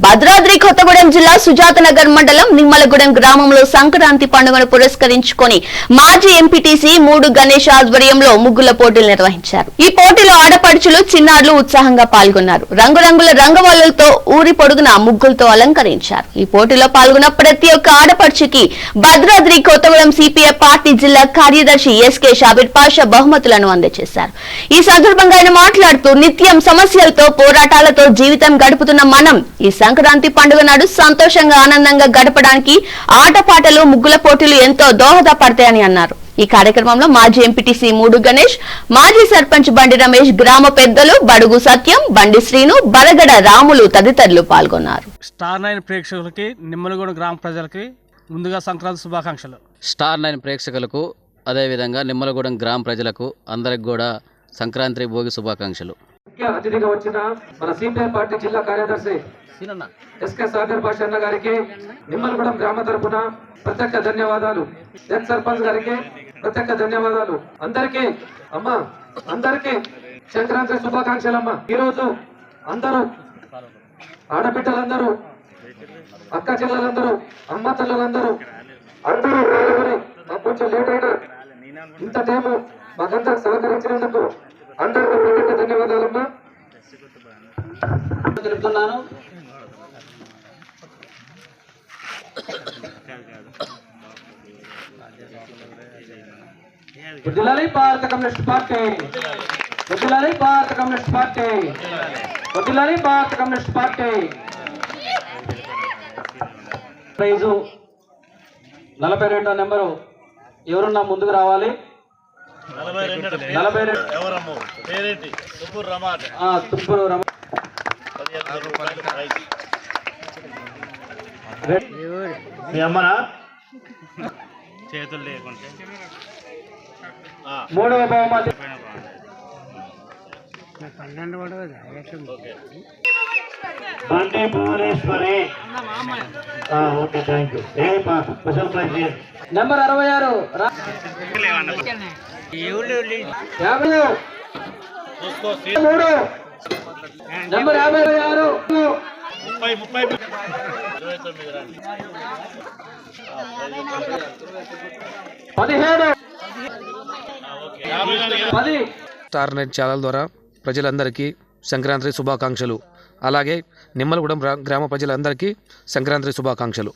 భద్రాద్రి కొత్తగూడెం జిల్లా సుజాతనగర్ మండలం నిమ్మలగూడెం గ్రామంలో సంక్రాంతి పండుగను పురస్కరించుకొని మాజీ ఎంపీటీసీ మూడు గణేష్ ఆధ్వర్యంలో ముగ్గుల పోటీలు నిర్వహించారు. ఈ పోటీలో ఆడపడుచులు చిన్నారులు ఉత్సాహంగా పాల్గొన్నారు. రంగురంగుల రంగవల్లులతో ఊరి పొడుగున ముగ్గులతో అలంకరించారు. ఈ పోటీలో పాల్గొన్న ప్రతి ఒక్క ఆడపడుచుకి భద్రాద్రి కొత్తగూడెం సిపిఐ పార్టీ జిల్లా కార్యదర్శి ఎస్కే షాబిర్ పాషా బహుమతులను అందజేశారు. ఈ సందర్భంగా ఆయన మాట్లాడుతూ నిత్యం సమస్యలతో పోరాటాలతో జీవితం గడుపుతున్న మనం ఈ సంక్రాంతి పండుగ నాడు సంతోషంగా ఆనందంగా గడపడానికి ఆటపాటలు ముగ్గుల పోటీలు ఎంతో దోహదపడతాయని అన్నారు. ఈ కార్యక్రమంలో మాజీ ఎంపీటీసీ మూడు గణేష్, మాజీ సర్పంచ్ బండి రమేష్, గ్రామ పెద్దలు బడుగు సత్యం, బండి శ్రీను, బరగడ రాములు తదితరులు పాల్గొన్నారు. స్టార్ 9 ప్రేక్షకులకి నిమ్మలగూడెం గ్రామ ప్రజలకి ముందుగా సంక్రాంతి శుభాకాంక్షలు. స్టార్ 9 ప్రేక్షకులకు అదేవిధంగా నిమ్మలగూడెం గ్రామ ప్రజలకు అందరికి కూడా సంక్రాంతి భోగి శుభాకాంక్షలు. ముఖ్య అతిథిగా వచ్చిన మన సిపిఐ పార్టీ జిల్లా కార్యదర్శి ఎస్కే షాబిర్ పాషా అన్న గారికి నిమ్మలగూడెం గ్రామ తరపున ప్రత్యేక ధన్యవాదాలు. ఎక్స్ సర్పంచ్ గారికి ప్రత్యేక ధన్యవాదాలు. అందరికి సంక్రాంతి శుభాకాంక్షలమ్మ. ఈరోజు అందరూ ఆడబిడ్డలందరూ, అక్క చెల్లెలందరూ, అమ్మ తల్లులందరూ అందరూ పాల్గొని కొంచెం లేట్ అయినా ఇంత టైము మాకందరికి సహకరించినందుకు అందరికీ ప్రత్యేక ధన్యవాదాలమ్మా తెలుపుతున్నాను. వదిలాలి భారత కమ్యూనిస్ట్ పార్టీ, వదిలాలి భారత కమ్యూనిస్ట్ పార్టీ, వదిలాలి భారత కమ్యూనిస్ట్ పార్టీ. ప్రైజు 42వ నెంబరు ఎవరున్నా ముందుకు రావాలి. 42 తుప్పూరు రమ మీ అమ్మనా చేతులు లేకుంటే మూడవ బహుమతి Bandi Bhuvaneswari. Okay, thank you. Special prize number 66 53 number 56 17 10. Star 9 channel ద్వారా ప్రజలందరికీ సంక్రాంతి శుభాకాంక్షలు. అలాగే నిమ్మలగూడెం గ్రామ ప్రజలందరికీ సంక్రాంతి శుభాకాంక్షలు.